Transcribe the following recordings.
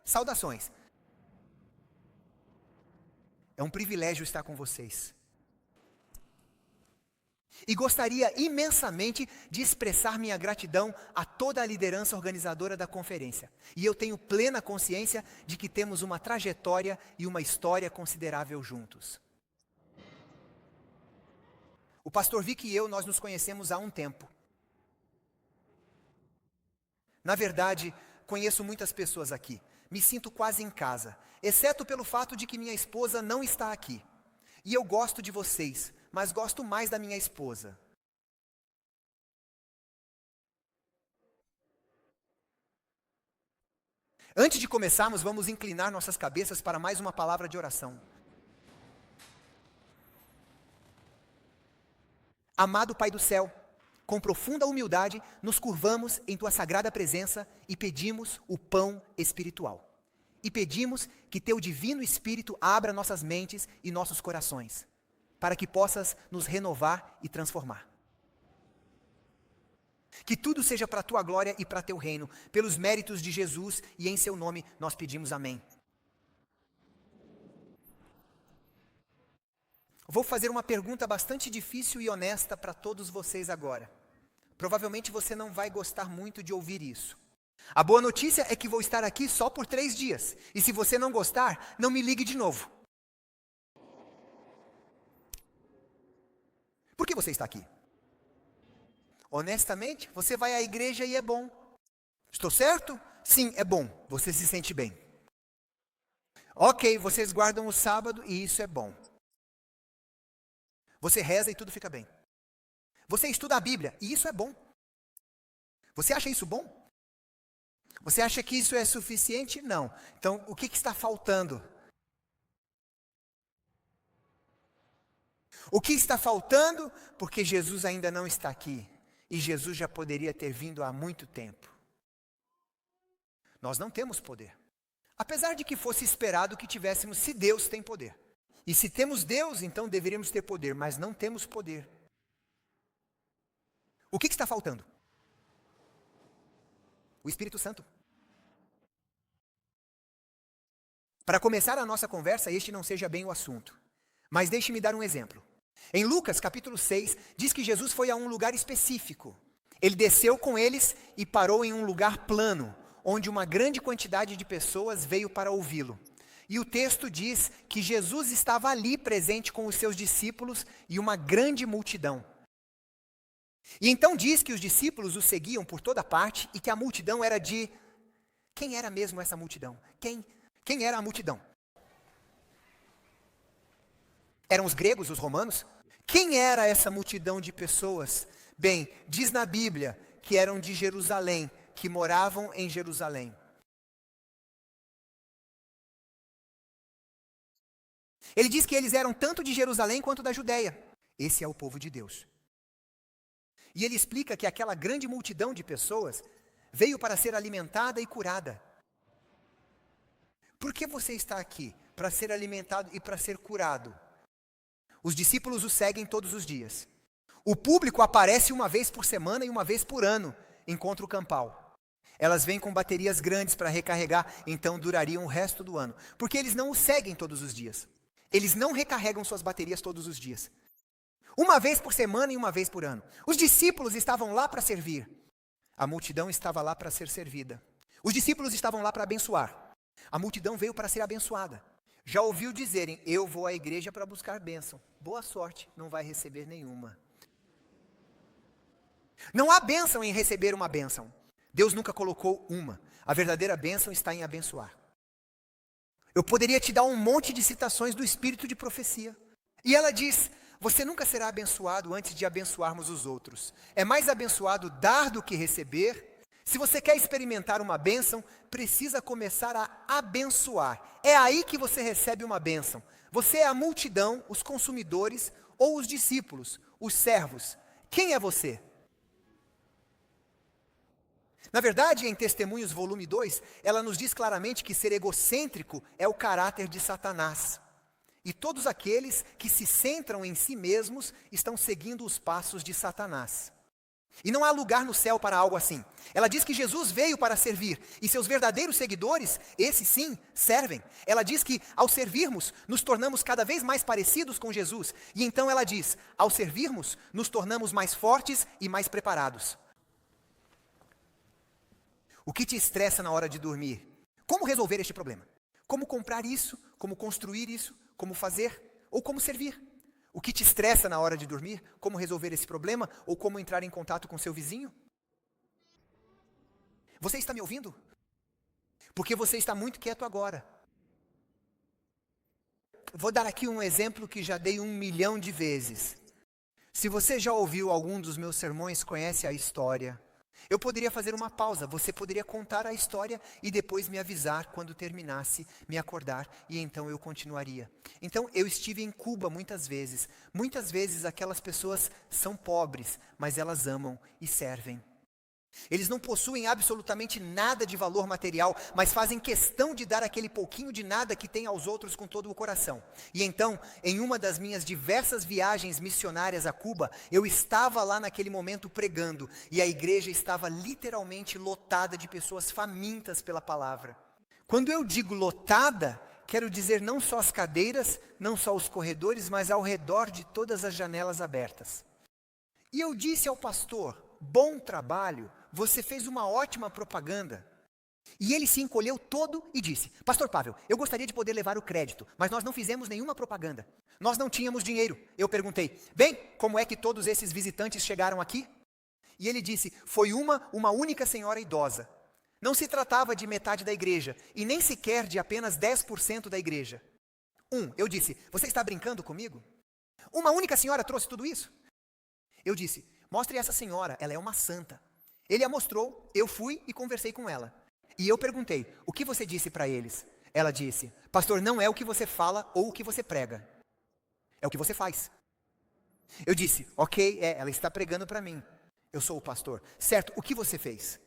Saudações. É um privilégio estar com vocês. E gostaria imensamente de expressar minha gratidão a toda a liderança organizadora da conferência. E eu tenho plena consciência de que temos uma trajetória e uma história considerável juntos. O pastor Vic e eu, nós nos conhecemos há um tempo. Na verdade, conheço muitas pessoas aqui. Me sinto quase em casa, exceto pelo fato de que minha esposa não está aqui. E eu gosto de vocês, mas gosto mais da minha esposa. Antes de começarmos, vamos inclinar nossas cabeças para mais uma palavra de oração. Amado Pai do céu, com profunda humildade, nos curvamos em Tua sagrada presença e pedimos o pão espiritual. E pedimos que Teu divino Espírito abra nossas mentes e nossos corações, para que possas nos renovar e transformar. Que tudo seja para a Tua glória e para Teu reino, pelos méritos de Jesus e em Seu nome nós pedimos amém. Vou fazer uma pergunta bastante difícil e honesta para todos vocês agora. Provavelmente você não vai gostar muito de ouvir isso. A boa notícia é que vou estar aqui só por 3 dias. E se você não gostar, não me ligue de novo. Por que você está aqui? Honestamente, você vai à igreja e é bom. Estou certo? Sim, é bom. Você se sente bem. Ok, vocês guardam o sábado e isso é bom. Você reza e tudo fica bem. Você estuda a Bíblia e isso é bom. Você acha isso bom? Você acha que isso é suficiente? Não. Então, o que está faltando? O que está faltando? Porque Jesus ainda não está aqui. E Jesus já poderia ter vindo há muito tempo. Nós não temos poder. Apesar de que fosse esperado que tivéssemos, se Deus tem poder. E se temos Deus, então deveríamos ter poder, mas não temos poder. O que está faltando? O Espírito Santo. Para começar a nossa conversa, este não seja bem o assunto. Mas deixe-me dar um exemplo. Em Lucas, capítulo 6, diz que Jesus foi a um lugar específico. Ele desceu com eles e parou em um lugar plano, onde uma grande quantidade de pessoas veio para ouvi-lo. E o texto diz que Jesus estava ali presente com os seus discípulos e uma grande multidão. E então diz que os discípulos o seguiam por toda parte e que a multidão era de... Quem era mesmo essa multidão? Quem era a multidão? Eram os gregos, os romanos? Quem era essa multidão de pessoas? Bem, diz na Bíblia que eram de Jerusalém, que moravam em Jerusalém. Ele diz que eles eram tanto de Jerusalém quanto da Judéia. Esse é o povo de Deus. E ele explica que aquela grande multidão de pessoas veio para ser alimentada e curada. Por que você está aqui? Para ser alimentado e para ser curado. Os discípulos o seguem todos os dias. O público aparece uma vez por semana e uma vez por ano, encontro campal. Elas vêm com baterias grandes para recarregar, então durariam o resto do ano. Porque eles não o seguem todos os dias. Eles não recarregam suas baterias todos os dias. Uma vez por semana e uma vez por ano. Os discípulos estavam lá para servir. A multidão estava lá para ser servida. Os discípulos estavam lá para abençoar. A multidão veio para ser abençoada. Já ouviu dizerem, eu vou à igreja para buscar bênção. Boa sorte, não vai receber nenhuma. Não há bênção em receber uma bênção. Deus nunca colocou uma. A verdadeira bênção está em abençoar. Eu poderia te dar um monte de citações do espírito de profecia. E ela diz, você nunca será abençoado antes de abençoarmos os outros. É mais abençoado dar do que receber. Se você quer experimentar uma bênção, precisa começar a abençoar. É aí que você recebe uma bênção. Você é a multidão, os consumidores ou os discípulos, os servos. Quem é você? Na verdade, em Testemunhos, volume 2, ela nos diz claramente que ser egocêntrico é o caráter de Satanás. E todos aqueles que se centram em si mesmos estão seguindo os passos de Satanás. E não há lugar no céu para algo assim. Ela diz que Jesus veio para servir, e seus verdadeiros seguidores, esses sim, servem. Ela diz que ao servirmos, nos tornamos cada vez mais parecidos com Jesus. E então ela diz, ao servirmos, nos tornamos mais fortes e mais preparados. O que te estressa na hora de dormir? Como resolver este problema? Como comprar isso? Como construir isso? Como fazer? Ou como servir? O que te estressa na hora de dormir? Como resolver esse problema? Ou como entrar em contato com seu vizinho? Você está me ouvindo? Porque você está muito quieto agora. Vou dar aqui um exemplo que já dei 1 milhão de vezes. Se você já ouviu algum dos meus sermões, conhece a história. Eu poderia fazer uma pausa, você poderia contar a história e depois me avisar quando terminasse, me acordar e então eu continuaria. Então eu estive em Cuba muitas vezes. Muitas vezes aquelas pessoas são pobres, mas elas amam e servem. Eles não possuem absolutamente nada de valor material, mas fazem questão de dar aquele pouquinho de nada que tem aos outros com todo o coração. E então, em uma das minhas diversas viagens missionárias a Cuba, eu estava lá naquele momento pregando, e a igreja estava literalmente lotada de pessoas famintas pela palavra. Quando eu digo lotada, quero dizer não só as cadeiras, não só os corredores, mas ao redor de todas as janelas abertas. E eu disse ao pastor, bom trabalho, você fez uma ótima propaganda. E ele se encolheu todo e disse, pastor Pavel, eu gostaria de poder levar o crédito, mas nós não fizemos nenhuma propaganda. Nós não tínhamos dinheiro. Eu perguntei, bem, como é que todos esses visitantes chegaram aqui? E ele disse, foi uma única senhora idosa. Não se tratava de metade da igreja, e nem sequer de apenas 10% da igreja. Eu disse, você está brincando comigo? Uma única senhora trouxe tudo isso? Eu disse, mostre essa senhora, ela é uma santa. Ele a mostrou, eu fui e conversei com ela. E eu perguntei, o que você disse para eles? Ela disse, pastor, não é o que você fala ou o que você prega. É o que você faz. Eu disse, ok, ela está pregando para mim. Eu sou o pastor. Certo, o que você fez?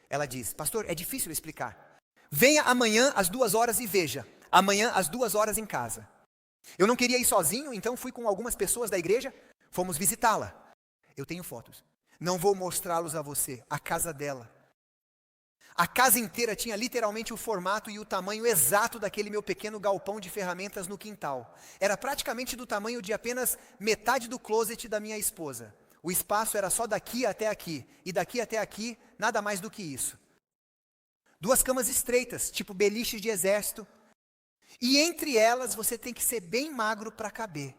Ela diz, pastor, é difícil explicar. Venha amanhã às 2 horas e veja. Amanhã às 2 horas em casa. Eu não queria ir sozinho, então fui com algumas pessoas da igreja. Fomos visitá-la. Eu tenho fotos. Não vou mostrá-los a você. A casa dela. A casa inteira tinha literalmente o formato e o tamanho exato daquele meu pequeno galpão de ferramentas no quintal. Era praticamente do tamanho de apenas metade do closet da minha esposa. O espaço era só daqui até aqui. E daqui até aqui, nada mais do que isso. 2 camas estreitas, tipo beliches de exército. E entre elas você tem que ser bem magro para caber.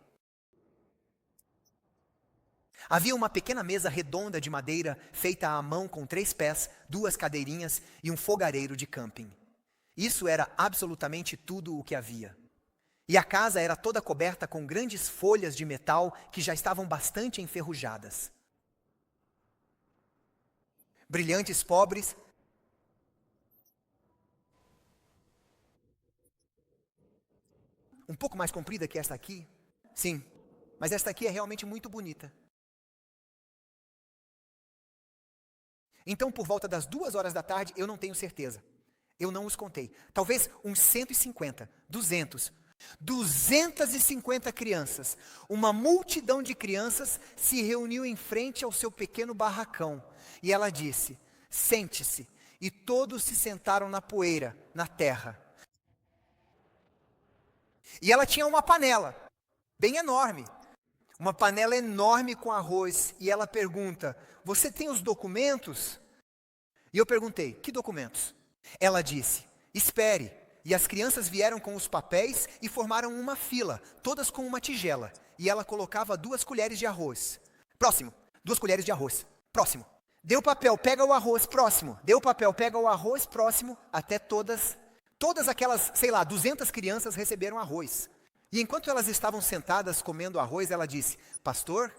Havia uma pequena mesa redonda de madeira, feita à mão com 3 pés, 2 cadeirinhas e um fogareiro de camping. Isso era absolutamente tudo o que havia. E a casa era toda coberta com grandes folhas de metal que já estavam bastante enferrujadas. Brilhantes pobres. Um pouco mais comprida que esta aqui? Sim, mas esta aqui é realmente muito bonita. Então, por volta das 2 horas da tarde, eu não tenho certeza. Eu não os contei. Talvez uns 150, 200, 250 crianças. Uma multidão de crianças se reuniu em frente ao seu pequeno barracão. E ela disse, sente-se. E todos se sentaram na poeira, na terra. E ela tinha uma panela, bem enorme. Uma panela enorme com arroz. E ela pergunta, você tem os documentos? E eu perguntei, que documentos? Ela disse, espere. E as crianças vieram com os papéis e formaram uma fila, todas com uma tigela. E ela colocava 2 colheres de arroz. Próximo, 2 colheres de arroz. Próximo. Deu papel, pega o arroz. Próximo. Deu papel, pega o arroz. Próximo. Até todas aquelas, 200 crianças receberam arroz. E enquanto elas estavam sentadas comendo arroz, ela disse, pastor,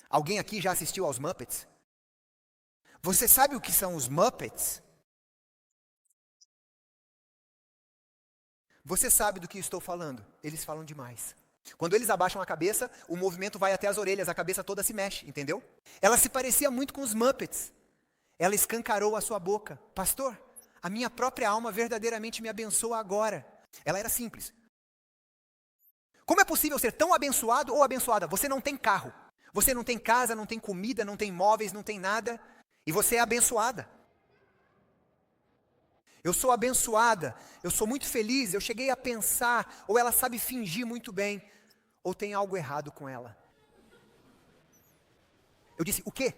alguém aqui já assistiu aos Muppets? Você sabe o que são os Muppets? Você sabe do que estou falando? Eles falam demais. Quando eles abaixam a cabeça, o movimento vai até as orelhas, a cabeça toda se mexe, entendeu? Ela se parecia muito com os Muppets. Ela escancarou a sua boca. Pastor, a minha própria alma verdadeiramente me abençoa agora. Ela era simples. Como é possível ser tão abençoado ou abençoada? Você não tem carro. Você não tem casa, não tem comida, não tem móveis, não tem nada. E você é abençoada. Eu sou abençoada, eu sou muito feliz, eu cheguei a pensar, ou ela sabe fingir muito bem, ou tem algo errado com ela. Eu disse, o quê?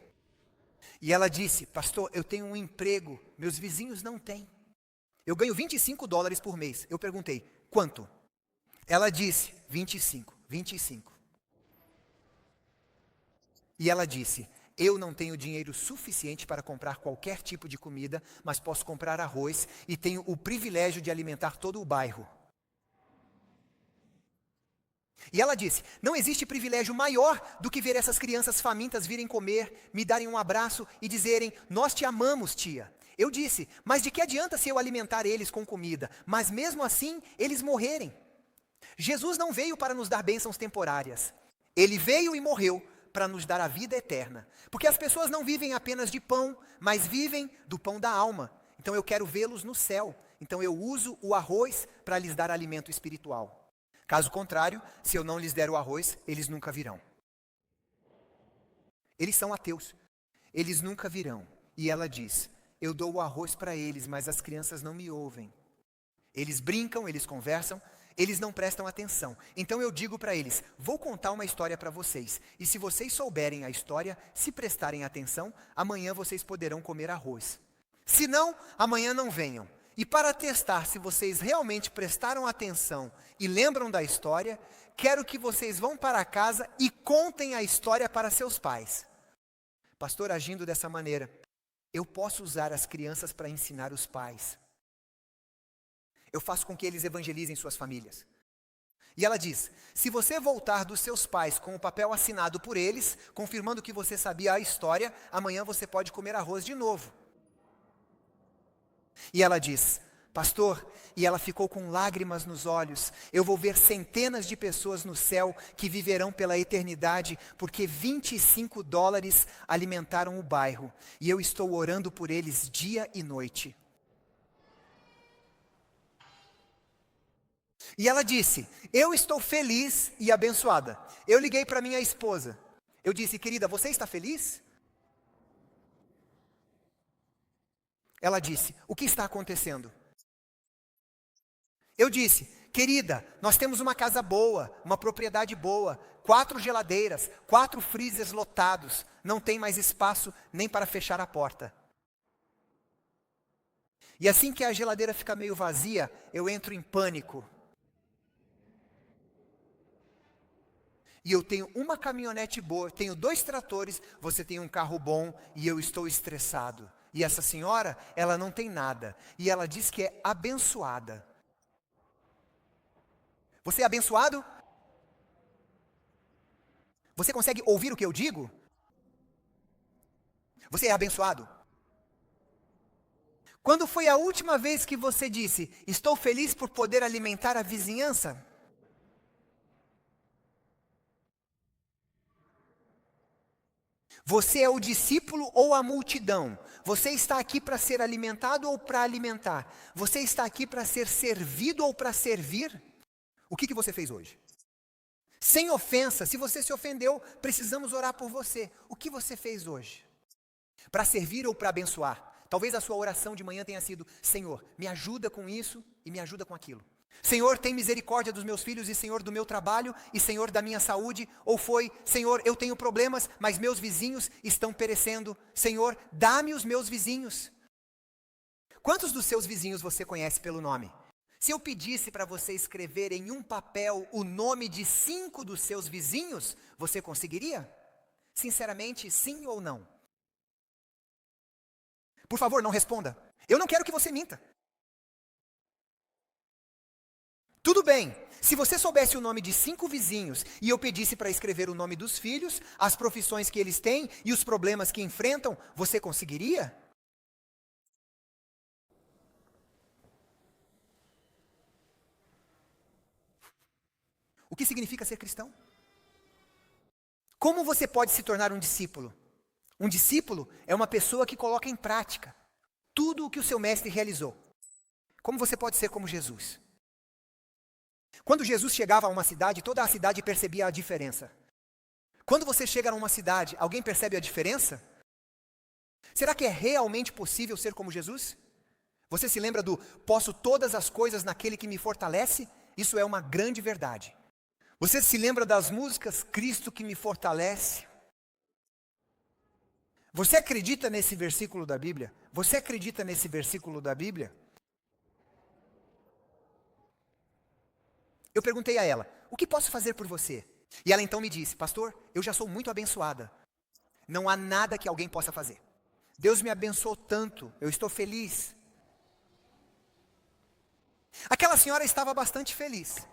E ela disse, pastor, eu tenho um emprego, meus vizinhos não têm. Eu ganho $25 por mês. Eu perguntei, quanto? Ela disse, 25. E ela disse, eu não tenho dinheiro suficiente para comprar qualquer tipo de comida, mas posso comprar arroz e tenho o privilégio de alimentar todo o bairro. E ela disse, não existe privilégio maior do que ver essas crianças famintas virem comer, me darem um abraço e dizerem, nós te amamos, tia. Eu disse, mas de que adianta se eu alimentar eles com comida, mas mesmo assim eles morrerem? Jesus não veio para nos dar bênçãos temporárias. Ele veio e morreu para nos dar a vida eterna. Porque as pessoas não vivem apenas de pão, mas vivem do pão da alma. Então eu quero vê-los no céu. Então eu uso o arroz para lhes dar alimento espiritual. Caso contrário, se eu não lhes der o arroz, eles nunca virão. Eles são ateus. Eles nunca virão. E ela diz, eu dou o arroz para eles, mas as crianças não me ouvem. Eles brincam, eles conversam, eles não prestam atenção. Então eu digo para eles, vou contar uma história para vocês. E se vocês souberem a história, se prestarem atenção, amanhã vocês poderão comer arroz. Se não, amanhã não venham. E para testar se vocês realmente prestaram atenção e lembram da história, quero que vocês vão para casa e contem a história para seus pais. Pastor, agindo dessa maneira, eu posso usar as crianças para ensinar os pais. Eu faço com que eles evangelizem suas famílias. E ela diz, se você voltar dos seus pais com o papel assinado por eles, confirmando que você sabia a história, amanhã você pode comer arroz de novo. E ela diz, pastor, e ela ficou com lágrimas nos olhos, eu vou ver centenas de pessoas no céu que viverão pela eternidade, porque $25 alimentaram o bairro, e eu estou orando por eles dia e noite. E ela disse, eu estou feliz e abençoada. Eu liguei para minha esposa, eu disse, querida, você está feliz? Ela disse, o que está acontecendo? Eu disse, querida, nós temos uma casa boa, uma propriedade boa, 4 geladeiras, 4 freezers lotados, não tem mais espaço nem para fechar a porta. E assim que a geladeira fica meio vazia, eu entro em pânico. E eu tenho uma caminhonete boa, eu tenho 2 tratores, você tem um carro bom e eu estou estressado. E essa senhora, ela não tem nada. E ela diz que é abençoada. Você é abençoado? Você consegue ouvir o que eu digo? Você é abençoado? Quando foi a última vez que você disse, estou feliz por poder alimentar a vizinhança? Você é o discípulo ou a multidão? Você está aqui para ser alimentado ou para alimentar? Você está aqui para ser servido ou para servir? O que você fez hoje? Sem ofensa, se você se ofendeu, precisamos orar por você. O que você fez hoje? Para servir ou para abençoar? Talvez a sua oração de manhã tenha sido, Senhor, me ajuda com isso e me ajuda com aquilo. Senhor, tem misericórdia dos meus filhos e Senhor do meu trabalho e Senhor da minha saúde. Ou foi, Senhor, eu tenho problemas, mas meus vizinhos estão perecendo. Senhor, dá-me os meus vizinhos. Quantos dos seus vizinhos você conhece pelo nome? Se eu pedisse para você escrever em um papel o nome de 5 dos seus vizinhos, você conseguiria? Sinceramente, sim ou não? Por favor, não responda. Eu não quero que você minta. Tudo bem, se você soubesse o nome de 5 vizinhos e eu pedisse para escrever o nome dos filhos, as profissões que eles têm e os problemas que enfrentam, você conseguiria? O que significa ser cristão? Como você pode se tornar um discípulo? Um discípulo é uma pessoa que coloca em prática tudo o que o seu mestre realizou. Como você pode ser como Jesus? Quando Jesus chegava a uma cidade, toda a cidade percebia a diferença. Quando você chega numa cidade, alguém percebe a diferença? Será que é realmente possível ser como Jesus? Você se lembra do posso todas as coisas naquele que me fortalece? Isso é uma grande verdade. Você se lembra das músicas Cristo que me fortalece? Você acredita nesse versículo da Bíblia? Você acredita nesse versículo da Bíblia? Eu perguntei a ela, o que posso fazer por você? E ela então me disse, pastor, eu já sou muito abençoada. Não há nada que alguém possa fazer. Deus me abençoou tanto, eu estou feliz. Aquela senhora estava bastante feliz.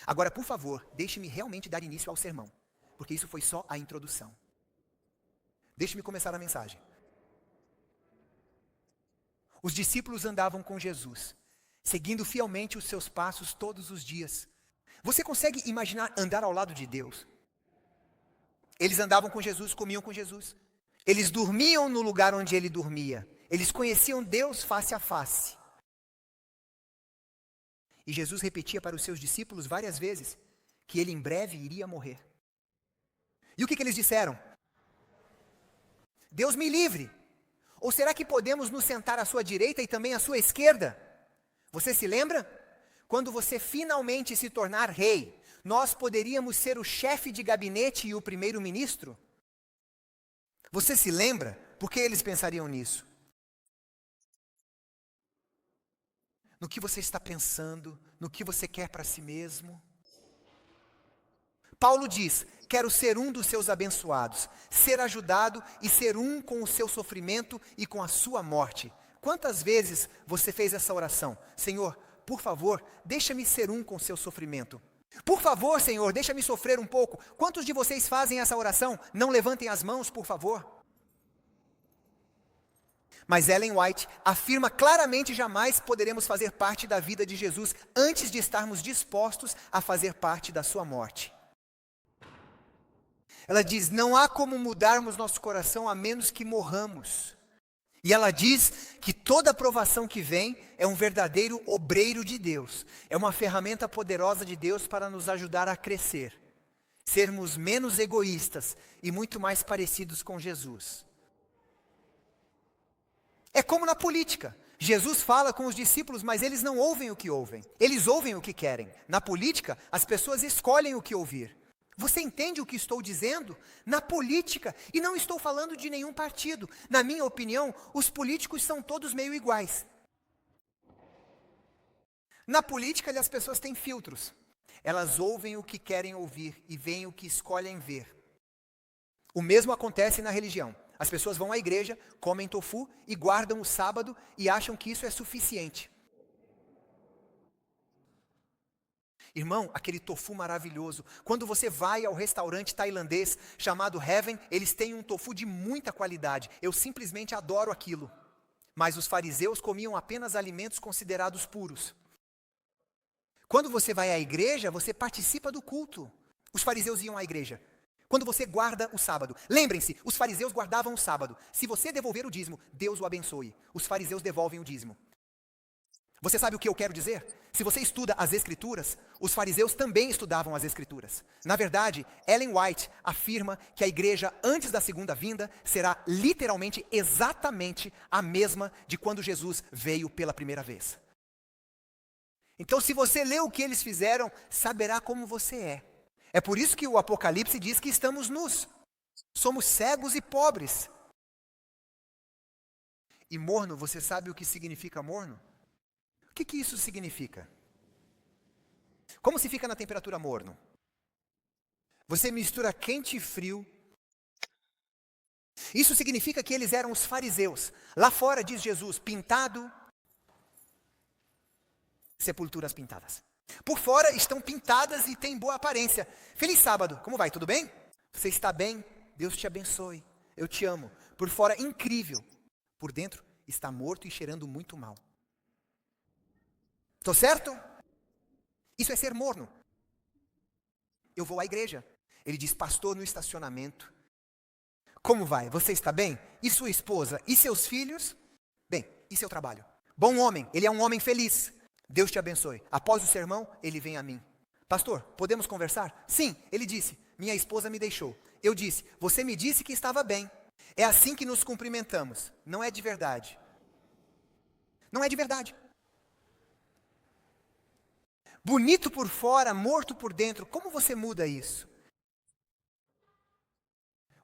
Agora, por favor, deixe-me realmente dar início ao sermão, porque isso foi só a introdução. Deixe-me começar a mensagem. Os discípulos andavam com Jesus, seguindo fielmente os seus passos todos os dias. Você consegue imaginar andar ao lado de Deus? Eles andavam com Jesus, comiam com Jesus. Eles dormiam no lugar onde ele dormia. Eles conheciam Deus face a face. E Jesus repetia para os seus discípulos várias vezes que ele em breve iria morrer. E o que eles disseram? Deus me livre! Ou será que podemos nos sentar à sua direita e também à sua esquerda? Você se lembra? Quando você finalmente se tornar rei, nós poderíamos ser o chefe de gabinete e o primeiro-ministro? Você se lembra? Por que eles pensariam nisso? No que você está pensando, no que você quer para si mesmo. Paulo diz, quero ser um dos seus abençoados, ser ajudado e ser um com o seu sofrimento e com a sua morte. Quantas vezes você fez essa oração? Senhor, por favor, deixa-me ser um com o seu sofrimento. Por favor, Senhor, deixa-me sofrer um pouco. Quantos de vocês fazem essa oração? Não levantem as mãos, por favor. Mas Ellen White afirma claramente jamais poderemos fazer parte da vida de Jesus antes de estarmos dispostos a fazer parte da sua morte. Ela diz, não há como mudarmos nosso coração a menos que morramos. E ela diz que toda aprovação que vem é um verdadeiro obreiro de Deus. É uma ferramenta poderosa de Deus para nos ajudar a crescer. Sermos menos egoístas e muito mais parecidos com Jesus. É como na política. Jesus fala com os discípulos, mas eles não ouvem o que ouvem. Eles ouvem o que querem. Na política, as pessoas escolhem o que ouvir. Você entende o que estou dizendo? Na política, e não estou falando de nenhum partido. Na minha opinião, os políticos são todos meio iguais. Na política, as pessoas têm filtros. Elas ouvem o que querem ouvir e veem o que escolhem ver. O mesmo acontece na religião. As pessoas vão à igreja, comem tofu e guardam o sábado e acham que isso é suficiente. Irmão, aquele tofu maravilhoso. Quando você vai ao restaurante tailandês chamado Heaven, eles têm um tofu de muita qualidade. Eu simplesmente adoro aquilo. Mas os fariseus comiam apenas alimentos considerados puros. Quando você vai à igreja, você participa do culto. Os fariseus iam à igreja. Quando você guarda o sábado. Lembrem-se, os fariseus guardavam o sábado. Se você devolver o dízimo, Deus o abençoe. Os fariseus devolvem o dízimo. Você sabe o que eu quero dizer? Se você estuda as Escrituras, os fariseus também estudavam as Escrituras. Na verdade, Ellen White afirma que a igreja antes da segunda vinda será literalmente exatamente a mesma de quando Jesus veio pela primeira vez. Então, se você lê o que eles fizeram, saberá como você é. É por isso que o Apocalipse diz que estamos nus. Somos cegos e pobres. E morno, você sabe o que significa morno? O que isso significa? Como se fica na temperatura morno? Você mistura quente e frio. Isso significa que eles eram os fariseus. Lá fora, diz Jesus, pintado, sepulturas pintadas. Por fora estão pintadas e têm boa aparência. Feliz sábado, como vai? Tudo bem? Você está bem? Deus te abençoe. Eu te amo. Por fora, incrível. Por dentro, está morto e cheirando muito mal. Estou certo? Isso é ser morno. Eu vou à igreja. Ele diz, pastor, no estacionamento. Como vai? Você está bem? E sua esposa? E seus filhos? Bem, e seu trabalho? Bom homem, ele é um homem feliz. Deus te abençoe. Após o sermão, ele vem a mim. Pastor, podemos conversar? Sim, ele disse, minha esposa me deixou. Eu disse, você me disse que estava bem. É assim que nos cumprimentamos. Não é de verdade. Não é de verdade. Bonito por fora, morto por dentro. Como você muda isso?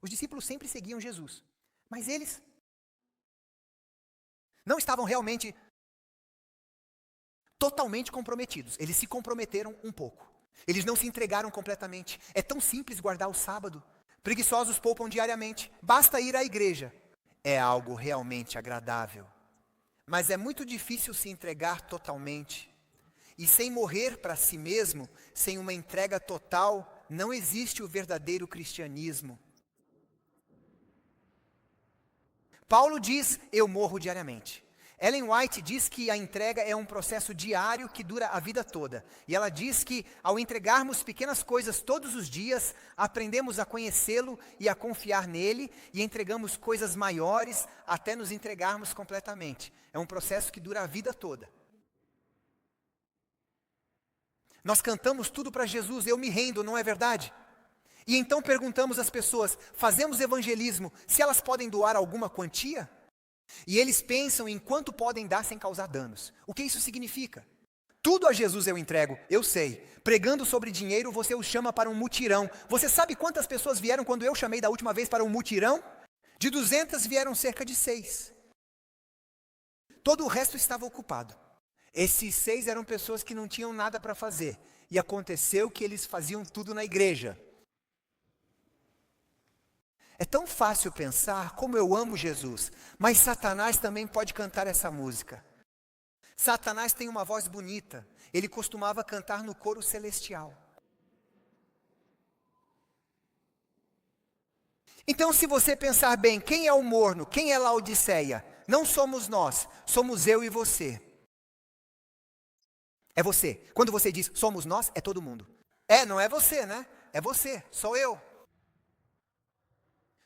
Os discípulos sempre seguiam Jesus. Mas eles não estavam realmente totalmente comprometidos. Eles se comprometeram um pouco. Eles não se entregaram completamente. É tão simples guardar o sábado. Preguiçosos poupam diariamente. Basta ir à igreja. É algo realmente agradável. Mas é muito difícil se entregar totalmente. E sem morrer para si mesmo, sem uma entrega total, não existe o verdadeiro cristianismo. Paulo diz, eu morro diariamente. Ellen White diz que a entrega é um processo diário que dura a vida toda. E ela diz que ao entregarmos pequenas coisas todos os dias, aprendemos a conhecê-lo e a confiar nele, e entregamos coisas maiores até nos entregarmos completamente. É um processo que dura a vida toda. Nós cantamos tudo para Jesus, eu me rendo, não é verdade? E então perguntamos às pessoas, fazemos evangelismo, se elas podem doar alguma quantia? E eles pensam em quanto podem dar sem causar danos. O que isso significa? Tudo a Jesus eu entrego, eu sei. Pregando sobre dinheiro, você o chama para um mutirão. Você sabe quantas pessoas vieram quando eu chamei da última vez para um mutirão? De 200 vieram cerca de 6. Todo o resto estava ocupado. Esses 6 eram pessoas que não tinham nada para fazer. E aconteceu que eles faziam tudo na igreja. É tão fácil pensar como eu amo Jesus, mas Satanás também pode cantar essa música. Satanás tem uma voz bonita, ele costumava cantar no coro celestial. Então, se você pensar bem, quem é o morno, quem é Laodiceia? Não somos nós, somos eu e você. É você. Quando você diz somos nós, é todo mundo. Não é você, né? É você, sou eu.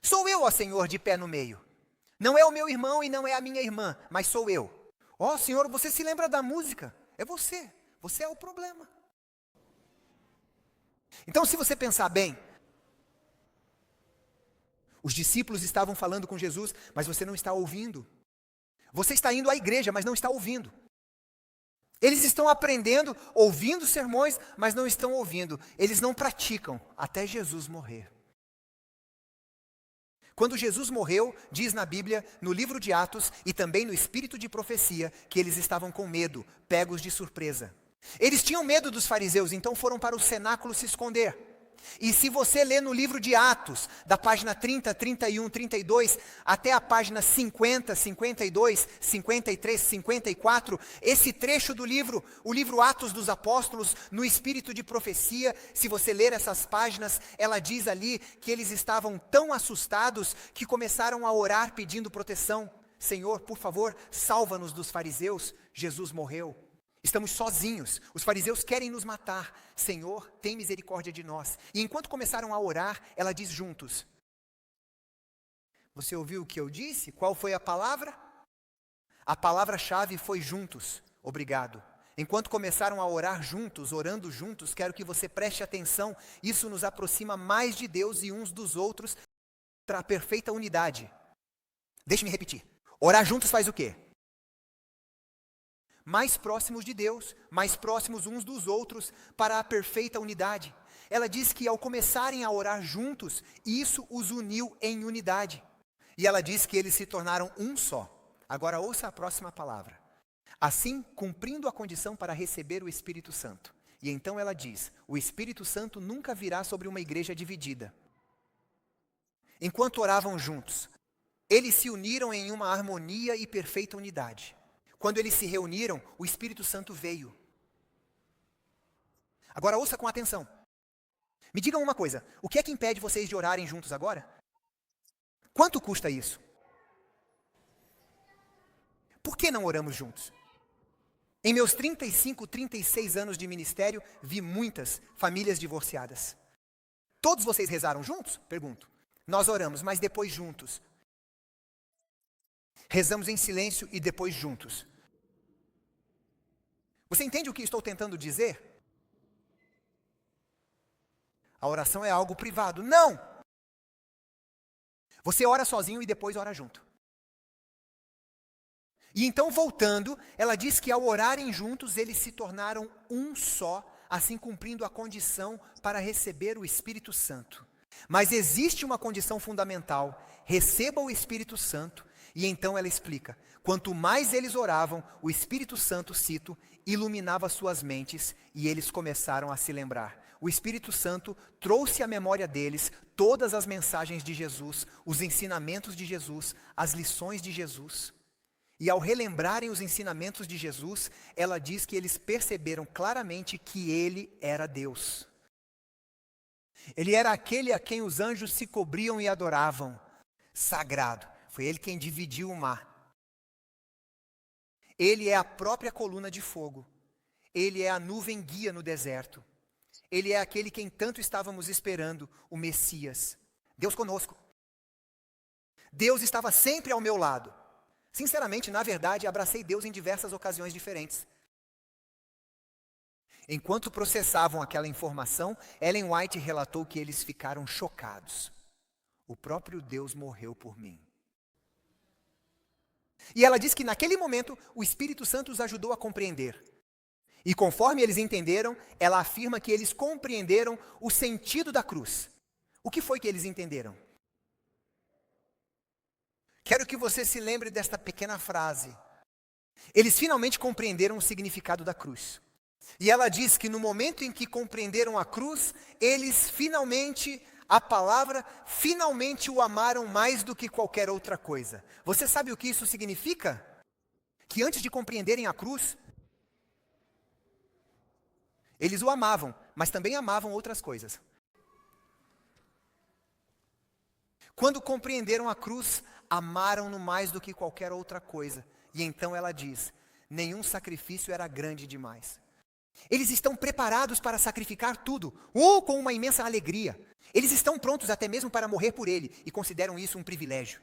Sou eu, ó Senhor, de pé no meio. Não é o meu irmão e não é a minha irmã, mas sou eu. Ó Senhor, você se lembra da música? É você. Você é o problema. Então, se você pensar bem, os discípulos estavam falando com Jesus, mas você não está ouvindo. Você está indo à igreja, mas não está ouvindo. Eles estão aprendendo, ouvindo sermões, mas não estão ouvindo. Eles não praticam até Jesus morrer. Quando Jesus morreu, diz na Bíblia, no livro de Atos e também no espírito de profecia, que eles estavam com medo, pegos de surpresa. Eles tinham medo dos fariseus, então foram para o cenáculo se esconder. E se você ler no livro de Atos, da página 30, 31, 32, até a página 50, 52, 53, 54, esse trecho do livro, o livro Atos dos Apóstolos, no espírito de profecia, se você ler essas páginas, ela diz ali que eles estavam tão assustados que começaram a orar pedindo proteção. Senhor, por favor, salva-nos dos fariseus, Jesus morreu. Estamos sozinhos, os fariseus querem nos matar. Senhor, tem misericórdia de nós. E enquanto começaram a orar, ela diz juntos. Você ouviu o que eu disse? Qual foi a palavra? A palavra-chave foi juntos. Obrigado. Enquanto começaram a orar juntos, orando juntos, quero que você preste atenção. Isso nos aproxima mais de Deus e uns dos outros para a perfeita unidade. Deixe-me repetir. Orar juntos faz o quê? Mais próximos de Deus, mais próximos uns dos outros, para a perfeita unidade. Ela diz que ao começarem a orar juntos, isso os uniu em unidade. E ela diz que eles se tornaram um só. Agora ouça a próxima palavra. Assim, cumprindo a condição para receber o Espírito Santo. E então ela diz, o Espírito Santo nunca virá sobre uma igreja dividida. Enquanto oravam juntos, eles se uniram em uma harmonia e perfeita unidade. Quando eles se reuniram, o Espírito Santo veio. Agora ouça com atenção. Me digam uma coisa, o que é que impede vocês de orarem juntos agora? Quanto custa isso? Por que não oramos juntos? Em meus 35, 36 anos de ministério, vi muitas famílias divorciadas. Todos vocês rezaram juntos? Pergunto. Nós oramos, mas depois juntos. Rezamos em silêncio e depois juntos. Você entende o que estou tentando dizer? A oração é algo privado. Não! Você ora sozinho e depois ora junto. E então, voltando, ela diz que ao orarem juntos, eles se tornaram um só, assim cumprindo a condição para receber o Espírito Santo. Mas existe uma condição fundamental: receba o Espírito Santo. E então ela explica: quanto mais eles oravam, o Espírito Santo, cito, iluminava suas mentes e eles começaram a se lembrar. O Espírito Santo trouxe à memória deles todas as mensagens de Jesus, os ensinamentos de Jesus, as lições de Jesus. E ao relembrarem os ensinamentos de Jesus, ela diz que eles perceberam claramente que ele era Deus. Ele era aquele a quem os anjos se cobriam e adoravam. Sagrado. Foi ele quem dividiu o mar. Ele é a própria coluna de fogo. Ele é a nuvem guia no deserto. Ele é aquele quem tanto estávamos esperando, o Messias. Deus conosco. Deus estava sempre ao meu lado. Sinceramente, na verdade, abracei Deus em diversas ocasiões diferentes. Enquanto processavam aquela informação, Ellen White relatou que eles ficaram chocados. O próprio Deus morreu por mim. E ela diz que naquele momento o Espírito Santo os ajudou a compreender. E conforme eles entenderam, ela afirma que eles compreenderam o sentido da cruz. O que foi que eles entenderam? Quero que você se lembre desta pequena frase. Eles finalmente compreenderam o significado da cruz. E ela diz que no momento em que compreenderam a cruz, eles finalmente, a palavra, finalmente o amaram mais do que qualquer outra coisa. Você sabe o que isso significa? Que antes de compreenderem a cruz, eles o amavam, mas também amavam outras coisas. Quando compreenderam a cruz, amaram-no mais do que qualquer outra coisa. E então ela diz: nenhum sacrifício era grande demais. Eles estão preparados para sacrificar tudo, ou com uma imensa alegria. Eles estão prontos até mesmo para morrer por ele, e consideram isso um privilégio.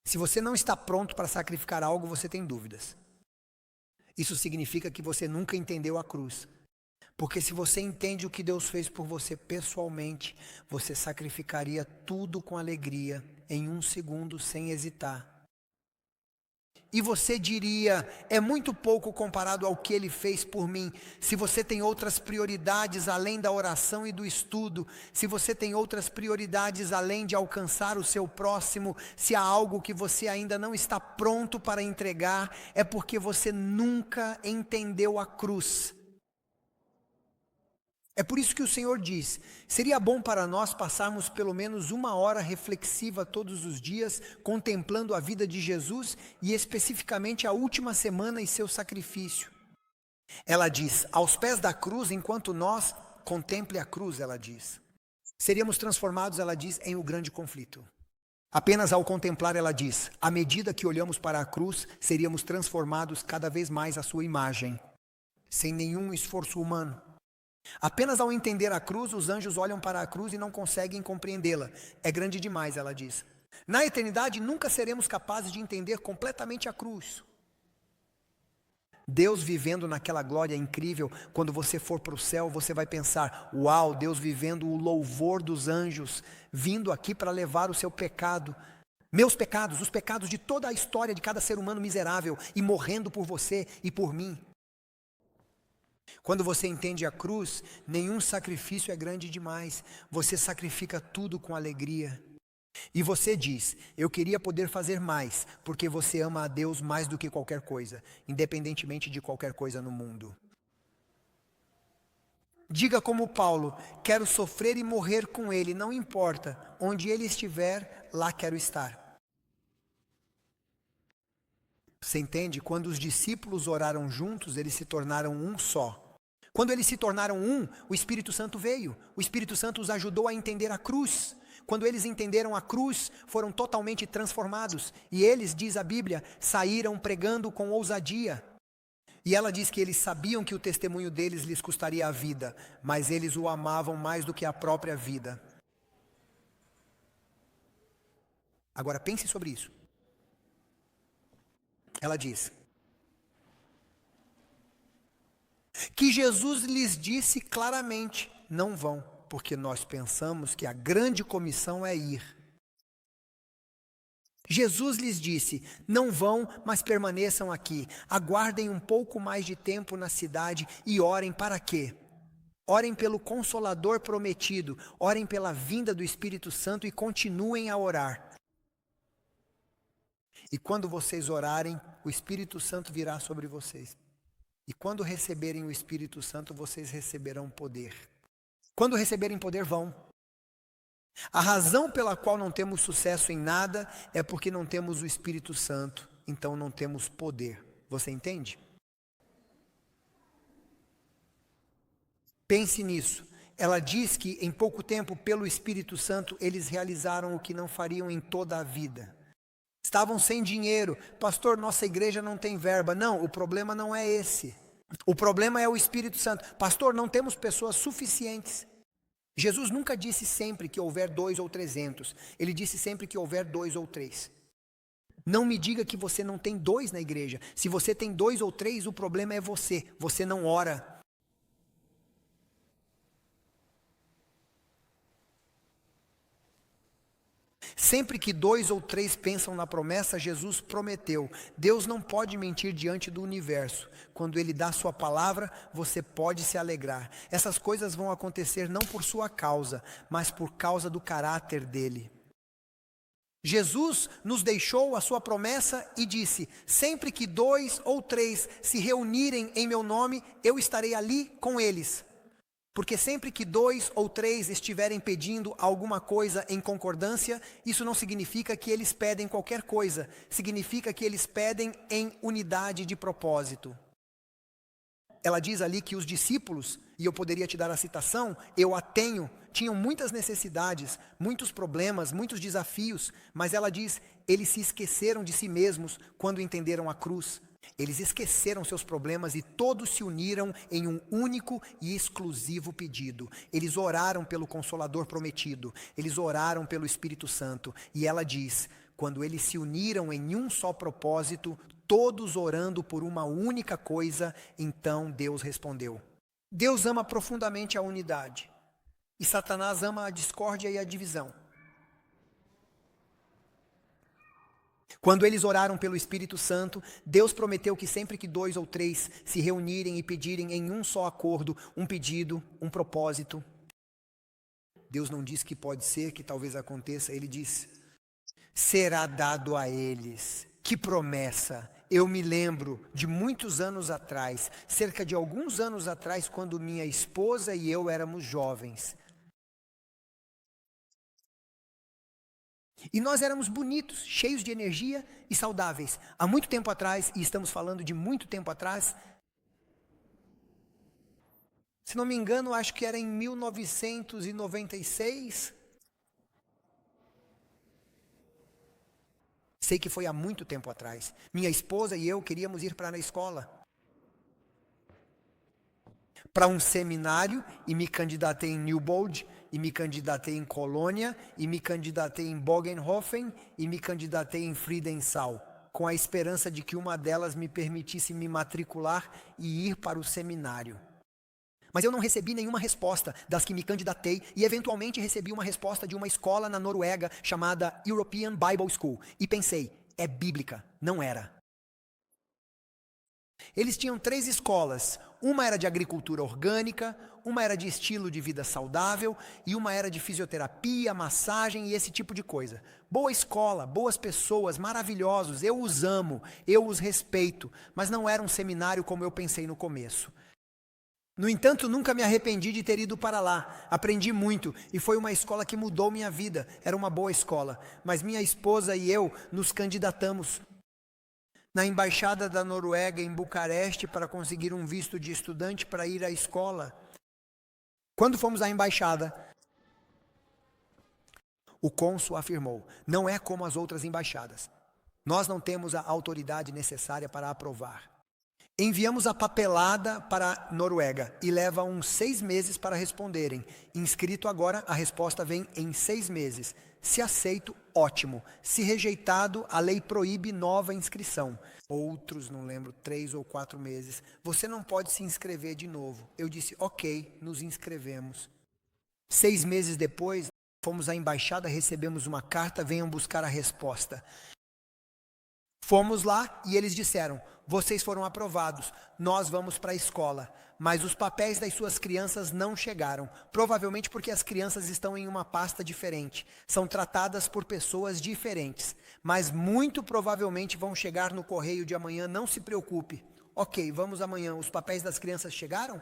Se você não está pronto para sacrificar algo, você tem dúvidas. Isso significa que você nunca entendeu a cruz. Porque se você entende o que Deus fez por você pessoalmente, você sacrificaria tudo com alegria, em 1 segundo, sem hesitar. E você diria: é muito pouco comparado ao que ele fez por mim. Se você tem outras prioridades além da oração e do estudo, se você tem outras prioridades além de alcançar o seu próximo, se há algo que você ainda não está pronto para entregar, é porque você nunca entendeu a cruz. É por isso que o Senhor diz: seria bom para nós passarmos pelo menos 1 hora reflexiva todos os dias, contemplando a vida de Jesus e especificamente a última semana e seu sacrifício. Ela diz: aos pés da cruz, enquanto nós, contemple a cruz, ela diz. Seríamos transformados, ela diz, em um grande conflito. Apenas ao contemplar, ela diz, à medida que olhamos para a cruz, seríamos transformados cada vez mais à sua imagem, sem nenhum esforço humano. Apenas ao entender a cruz, os anjos olham para a cruz e não conseguem compreendê-la. É grande demais, ela diz. Na eternidade, nunca seremos capazes de entender completamente a cruz. Deus vivendo naquela glória incrível, quando você for para o céu, você vai pensar: uau, Deus vivendo o louvor dos anjos, vindo aqui para levar o seu pecado, meus pecados, os pecados de toda a história de cada ser humano miserável, e morrendo por você e por mim. Quando você entende a cruz, nenhum sacrifício é grande demais. Você sacrifica tudo com alegria. E você diz: eu queria poder fazer mais, porque você ama a Deus mais do que qualquer coisa, independentemente de qualquer coisa no mundo. Diga como Paulo: quero sofrer e morrer com ele, não importa, onde ele estiver, lá quero estar. Você entende? Quando os discípulos oraram juntos, eles se tornaram um só. Quando eles se tornaram um, o Espírito Santo veio. O Espírito Santo os ajudou a entender a cruz. Quando eles entenderam a cruz, foram totalmente transformados. E eles, diz a Bíblia, saíram pregando com ousadia. E ela diz que eles sabiam que o testemunho deles lhes custaria a vida, mas eles o amavam mais do que a própria vida. Agora pense sobre isso. Ela diz que Jesus lhes disse claramente: não vão. porque nós pensamos que a grande comissão é ir. Jesus lhes disse: não vão, mas permaneçam aqui. Aguardem um pouco mais de tempo na cidade e orem para quê? Orem pelo Consolador prometido, orem pela vinda do Espírito Santo e continuem a orar. E quando vocês orarem, o Espírito Santo virá sobre vocês. E quando receberem o Espírito Santo, vocês receberão poder. Quando receberem poder, vão. A razão pela qual não temos sucesso em nada é porque não temos o Espírito Santo, então não temos poder. Você entende? Pense nisso. Ela diz que em pouco tempo, pelo Espírito Santo, eles realizaram o que não fariam em toda a vida. Estavam sem dinheiro. Pastor, nossa igreja não tem verba. Não, o problema não é esse. O problema é o Espírito Santo. Pastor, não temos pessoas suficientes. Jesus nunca disse sempre que houver 2 ou 300. Ele disse sempre que houver 2 ou 3. Não me diga que você não tem 2 na igreja. Se você tem 2 ou 3, o problema é você. Você não ora. Sempre que 2 ou 3 pensam na promessa, Jesus prometeu. Deus não pode mentir diante do universo. Quando Ele dá sua palavra, você pode se alegrar. Essas coisas vão acontecer não por sua causa, mas por causa do caráter dEle. Jesus nos deixou a sua promessa e disse: sempre que 2 ou 3 se reunirem em meu nome, eu estarei ali com eles. Porque sempre que 2 ou 3 estiverem pedindo alguma coisa em concordância, isso não significa que eles pedem qualquer coisa. Significa que eles pedem em unidade de propósito. Ela diz ali que os discípulos, e eu poderia te dar a citação, eu a tenho, tinham muitas necessidades, muitos problemas, muitos desafios, mas ela diz, eles se esqueceram de si mesmos quando entenderam a cruz. Eles esqueceram seus problemas e todos se uniram em um único e exclusivo pedido. Eles oraram pelo Consolador prometido, eles oraram pelo Espírito Santo. E ela diz, quando eles se uniram em um só propósito, todos orando por uma única coisa, então Deus respondeu. Deus ama profundamente a unidade e Satanás ama a discórdia e a divisão. Quando eles oraram pelo Espírito Santo, Deus prometeu que sempre que 2 ou 3 se reunirem e pedirem em um só acordo, um pedido, um propósito, Deus não diz que pode ser, que talvez aconteça, Ele diz, será dado a eles. Que promessa! Eu me lembro de muitos anos atrás, cerca de alguns anos atrás, quando minha esposa e eu éramos jovens. E nós éramos bonitos, cheios de energia e saudáveis. Há muito tempo atrás, e estamos falando de muito tempo atrás, se não me engano, acho que era em 1996. Sei que foi há muito tempo atrás. Minha esposa e eu queríamos ir para a escola. Para um seminário, e me candidatei em Newbold, e me candidatei em Colônia, e me candidatei em Bogenhofen, e me candidatei em Friedenthal, com a esperança de que uma delas me permitisse me matricular e ir para o seminário. Mas eu não recebi nenhuma resposta das que me candidatei e eventualmente recebi uma resposta de uma escola na Noruega chamada European Bible School. E pensei, é bíblica, não era. Eles tinham 3 escolas, uma era de agricultura orgânica, uma era de estilo de vida saudável e uma era de fisioterapia, massagem e esse tipo de coisa. Boa escola, boas pessoas, maravilhosos, eu os amo, eu os respeito, mas não era um seminário como eu pensei no começo. No entanto, nunca me arrependi de ter ido para lá, aprendi muito e foi uma escola que mudou minha vida, era uma boa escola, mas minha esposa e eu nos candidatamos na embaixada da Noruega em Bucareste para conseguir um visto de estudante para ir à escola. Quando fomos à embaixada, o cônsul afirmou, não é como as outras embaixadas. Nós não temos a autoridade necessária para aprovar. Enviamos a papelada para a Noruega e leva uns 6 meses para responderem. Inscrito agora, a resposta vem em 6 meses. Se aceito, ótimo. Se rejeitado, a lei proíbe nova inscrição. Outros, não lembro, 3 ou 4 meses. Você não pode se inscrever de novo. Eu disse, ok, nos inscrevemos. 6 meses depois, fomos à embaixada, recebemos uma carta, venham buscar a resposta. Fomos lá e eles disseram, vocês foram aprovados, nós vamos para a escola. Mas os papéis das suas crianças não chegaram, provavelmente porque as crianças estão em uma pasta diferente, são tratadas por pessoas diferentes, mas muito provavelmente vão chegar no correio de amanhã, não se preocupe. Ok, vamos amanhã, os papéis das crianças chegaram?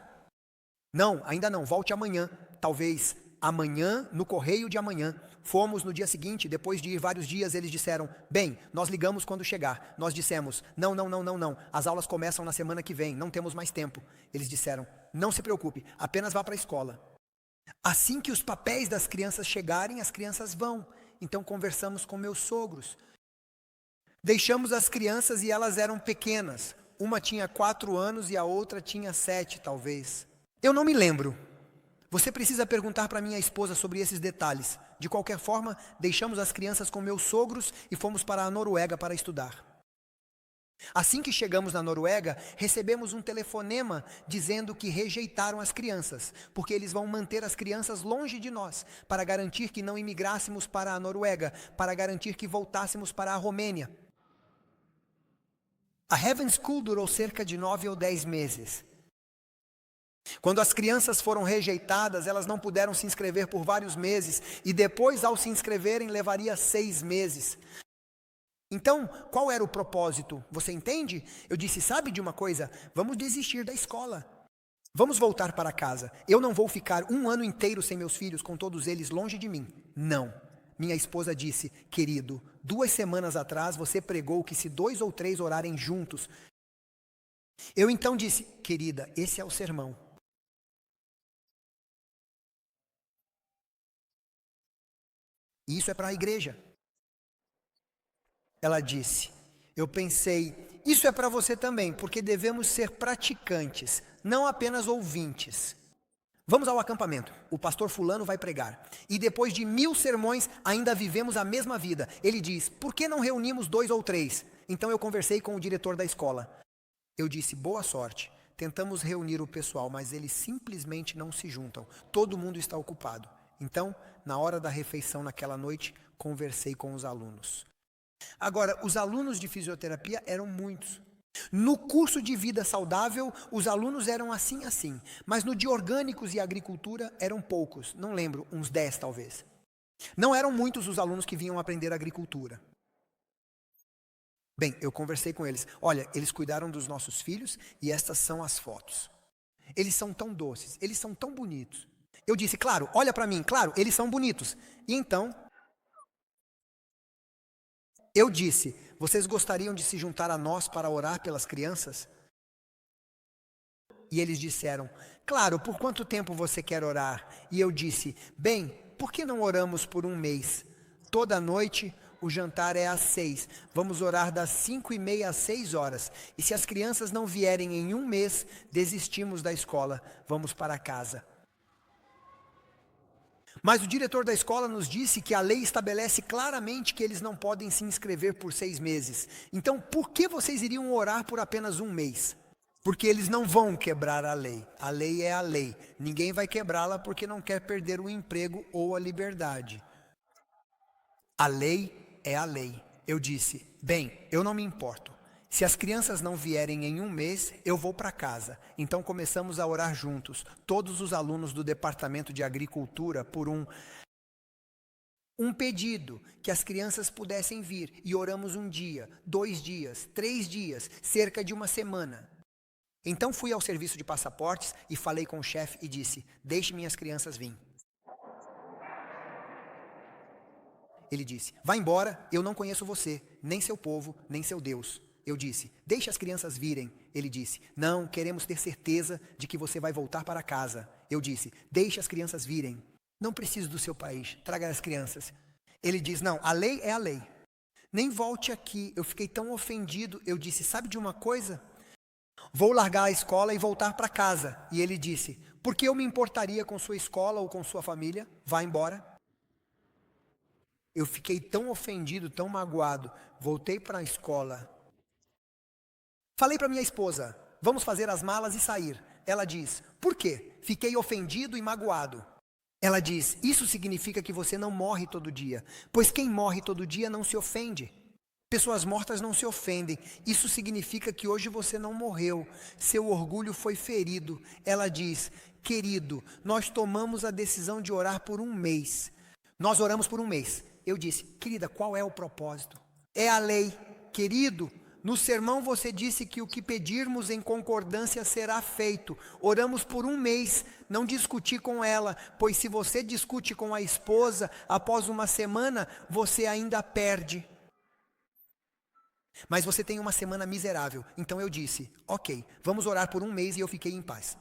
Não, ainda não, volte amanhã, talvez amanhã, no correio de amanhã. Fomos no dia seguinte, depois de ir vários dias, eles disseram, bem, nós ligamos quando chegar. Nós dissemos, não, as aulas começam na semana que vem, não temos mais tempo. Eles disseram, não se preocupe, apenas vá para a escola. Assim que os papéis das crianças chegarem, as crianças vão. Então conversamos com meus sogros. Deixamos as crianças e elas eram pequenas. Uma tinha 4 anos e a outra tinha 7, talvez. Eu não me lembro. Você precisa perguntar para minha esposa sobre esses detalhes. De qualquer forma, deixamos as crianças com meus sogros e fomos para a Noruega para estudar. Assim que chegamos na Noruega, recebemos um telefonema dizendo que rejeitaram as crianças, porque eles vão manter as crianças longe de nós, para garantir que não imigrássemos para a Noruega, para garantir que voltássemos para a Romênia. A Heaven School durou cerca de 9 ou 10 meses. Quando as crianças foram rejeitadas, elas não puderam se inscrever por vários meses, e depois, ao se inscreverem, levaria 6 meses. Então, qual era o propósito? Você entende? Eu disse, sabe de uma coisa? Vamos desistir da escola. Vamos voltar para casa. Eu não vou ficar 1 ano inteiro sem meus filhos, com todos eles longe de mim. Não. Minha esposa disse, querido, 2 semanas atrás você pregou que se 2 ou 3 orarem juntos. Eu então disse, querida, esse é o sermão. E isso é para a igreja. Ela disse, eu pensei, isso é para você também, porque devemos ser praticantes, não apenas ouvintes. Vamos ao acampamento, o pastor fulano vai pregar. E depois de 1000 sermões, ainda vivemos a mesma vida. Ele diz, por que não reunimos 2 ou 3? Então eu conversei com o diretor da escola. Eu disse, boa sorte. Tentamos reunir o pessoal, mas eles simplesmente não se juntam. Todo mundo está ocupado. Então, na hora da refeição naquela noite, conversei com os alunos. Agora, os alunos de fisioterapia eram muitos. No curso de vida saudável, os alunos eram assim, mas no de orgânicos e agricultura eram poucos, não lembro, uns 10 talvez. Não eram muitos os alunos que vinham aprender agricultura. Bem, eu conversei com eles, olha, eles cuidaram dos nossos filhos e estas são as fotos. Eles são tão doces, eles são tão bonitos. Eu disse, claro, olha para mim, claro, eles são bonitos. E então, eu disse, vocês gostariam de se juntar a nós para orar pelas crianças? E eles disseram, claro, por quanto tempo você quer orar? E eu disse, bem, por que não oramos por 1 mês? Toda noite, o jantar é às 6. Vamos orar das 5:30 às 6 horas. E se as crianças não vierem em 1 mês, desistimos da escola, vamos para casa. Mas o diretor da escola nos disse que a lei estabelece claramente que eles não podem se inscrever por 6 meses. Então, por que vocês iriam orar por apenas 1 mês? Porque eles não vão quebrar a lei. A lei é a lei. Ninguém vai quebrá-la porque não quer perder o emprego ou a liberdade. A lei é a lei. Eu disse, bem, eu não me importo. Se as crianças não vierem em 1 mês, eu vou para casa. Então começamos a orar juntos, todos os alunos do departamento de agricultura, por um pedido, que as crianças pudessem vir. E oramos 1 dia, 2 dias, 3 dias, cerca de 1 semana. Então fui ao serviço de passaportes e falei com o chefe e disse, deixe minhas crianças vir. Ele disse, vá embora, eu não conheço você, nem seu povo, nem seu Deus. Eu disse, deixe as crianças virem. Ele disse, não, queremos ter certeza de que você vai voltar para casa. Eu disse, deixe as crianças virem. Não preciso do seu país, traga as crianças. Ele diz, não, a lei é a lei. Nem volte aqui. Eu fiquei tão ofendido, eu disse, sabe de uma coisa? Vou largar a escola e voltar para casa. E ele disse, por que eu me importaria com sua escola ou com sua família? Vá embora. Eu fiquei tão ofendido, tão magoado. Voltei para a escola. Falei para minha esposa, vamos fazer as malas e sair. Ela diz, por quê? Fiquei ofendido e magoado. Ela diz: isso significa que você não morre todo dia, pois quem morre todo dia não se ofende. Pessoas mortas não se ofendem. Isso significa que hoje você não morreu, seu orgulho foi ferido. Ela diz: querido, nós tomamos a decisão de orar por um mês. Nós oramos por um mês. Eu disse: querida, qual é o propósito? É a lei. Querido, no sermão você disse que o que pedirmos em concordância será feito. Oramos por um mês, não discuti com ela, pois se você discute com a esposa, após uma semana, você ainda perde. Mas você tem uma semana miserável. Então eu disse: ok, vamos orar por um mês, e eu fiquei em paz.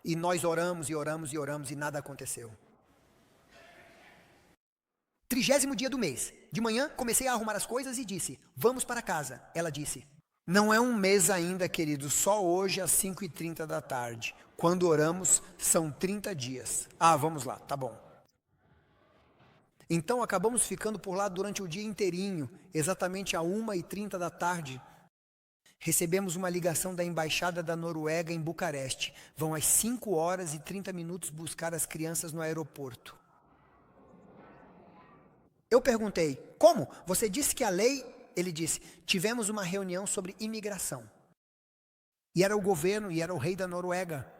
E nós oramos e oramos e oramos e nada aconteceu. 30º dia do mês, de manhã comecei a arrumar as coisas e disse: vamos para casa. Ela disse: não é um mês ainda, querido, só hoje às 5h30 da tarde. Quando oramos são 30 dias. Ah, vamos lá, tá bom. Então acabamos ficando por lá durante o dia inteirinho, exatamente às 1h30 da tarde. Recebemos uma ligação da embaixada da Noruega em Bucareste. Vão às 5h30 buscar as crianças no aeroporto. Eu perguntei: como? Você disse que a lei... Ele disse: tivemos uma reunião sobre imigração. E era o governo, e era o rei da Noruega.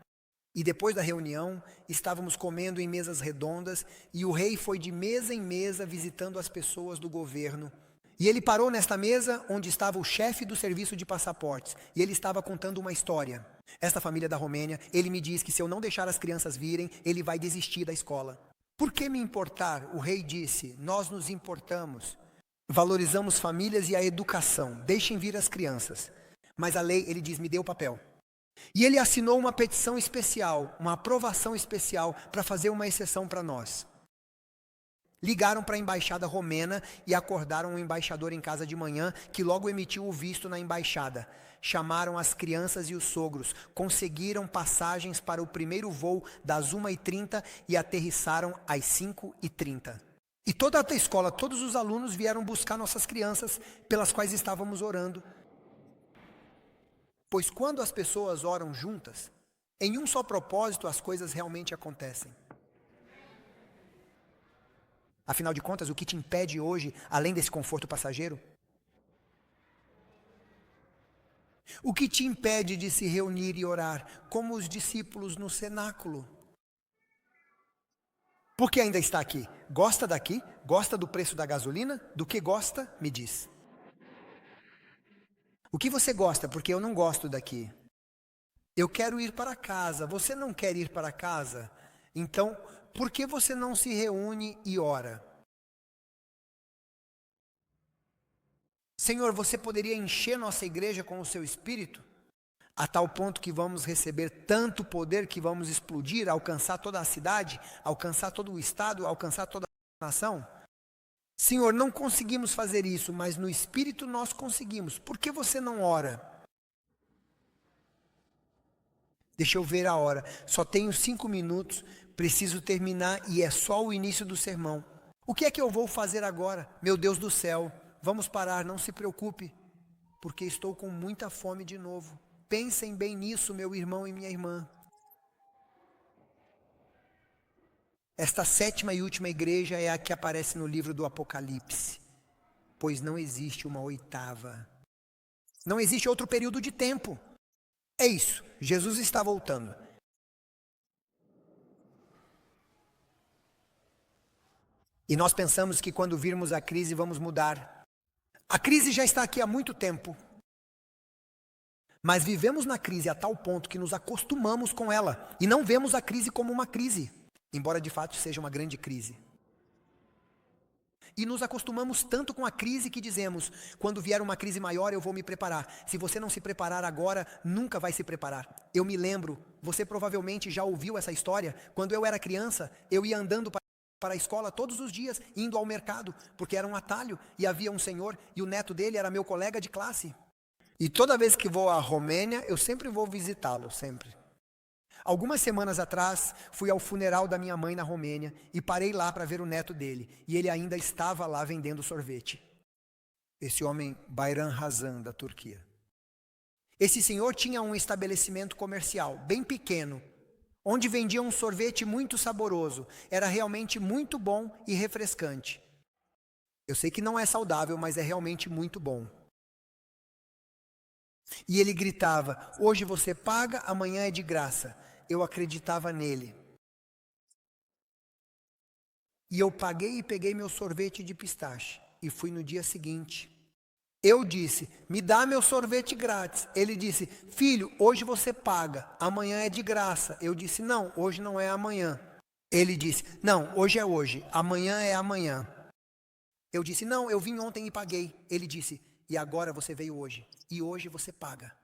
E depois da reunião, estávamos comendo em mesas redondas, e o rei foi de mesa em mesa visitando as pessoas do governo. E ele parou nesta mesa onde estava o chefe do serviço de passaportes, e ele estava contando uma história. Esta família da Romênia, ele me diz que se eu não deixar as crianças virem, ele vai desistir da escola. Por que me importar? O rei disse: nós nos importamos. Valorizamos famílias e a educação. Deixem vir as crianças. Mas a lei, ele diz, me dê o papel. E ele assinou uma petição especial, uma aprovação especial para fazer uma exceção para nós. Ligaram para a embaixada romena e acordaram o embaixador em casa de manhã, que logo emitiu o visto na embaixada. Chamaram as crianças e os sogros, conseguiram passagens para o primeiro voo das 1h30 e aterrissaram às 5h30. E toda a escola, todos os alunos vieram buscar nossas crianças, pelas quais estávamos orando. Pois quando as pessoas oram juntas, em um só propósito, as coisas realmente acontecem. Afinal de contas, o que te impede hoje, além desse conforto passageiro? O que te impede de se reunir e orar, como os discípulos no cenáculo? Por que ainda está aqui? Gosta daqui? Gosta do preço da gasolina? Do que gosta? Me diz. O que você gosta? Porque eu não gosto daqui. Eu quero ir para casa. Você não quer ir para casa? Então, por que você não se reúne e ora? Senhor, você poderia encher nossa igreja com o seu Espírito? A tal ponto que vamos receber tanto poder que vamos explodir, alcançar toda a cidade, alcançar todo o estado, alcançar toda a nação? Senhor, não conseguimos fazer isso, mas no Espírito nós conseguimos. Por que você não ora? Deixa eu ver a hora. Só tenho 5 minutos, preciso terminar e é só o início do sermão. O que é que eu vou fazer agora? Meu Deus do céu, vamos parar, não se preocupe, porque estou com muita fome de novo. Pensem bem nisso, meu irmão e minha irmã. Esta 7ª e última igreja é a que aparece no livro do Apocalipse, pois não existe uma 8ª. Não existe outro período de tempo. É isso, Jesus está voltando. E nós pensamos que quando virmos a crise vamos mudar. A crise já está aqui há muito tempo. Mas vivemos na crise a tal ponto que nos acostumamos com ela e não vemos a crise como uma crise, embora de fato seja uma grande crise. E nos acostumamos tanto com a crise que dizemos: quando vier uma crise maior eu vou me preparar. Se você não se preparar agora, nunca vai se preparar. Eu me lembro, você provavelmente já ouviu essa história, quando eu era criança, eu ia andando para a escola todos os dias, indo ao mercado, porque era um atalho, e havia um senhor, e o neto dele era meu colega de classe. E toda vez que vou à Romênia, eu sempre vou visitá-lo, sempre. Algumas semanas atrás, fui ao funeral da minha mãe na Romênia e parei lá para ver o neto dele. E ele ainda estava lá vendendo sorvete. Esse homem, Bayram Razan, da Turquia. Esse senhor tinha um estabelecimento comercial, bem pequeno, onde vendia um sorvete muito saboroso. Era realmente muito bom e refrescante. Eu sei que não é saudável, mas é realmente muito bom. E ele gritava: hoje você paga, amanhã é de graça. Eu acreditava nele. E eu paguei e peguei meu sorvete de pistache. E fui no dia seguinte. Eu disse: me dá meu sorvete grátis. Ele disse: filho, hoje você paga, amanhã é de graça. Eu disse: não, hoje não é amanhã. Ele disse: não, hoje é hoje, amanhã é amanhã. Eu disse: não, eu vim ontem e paguei. Ele disse: e agora você veio hoje, e hoje você paga.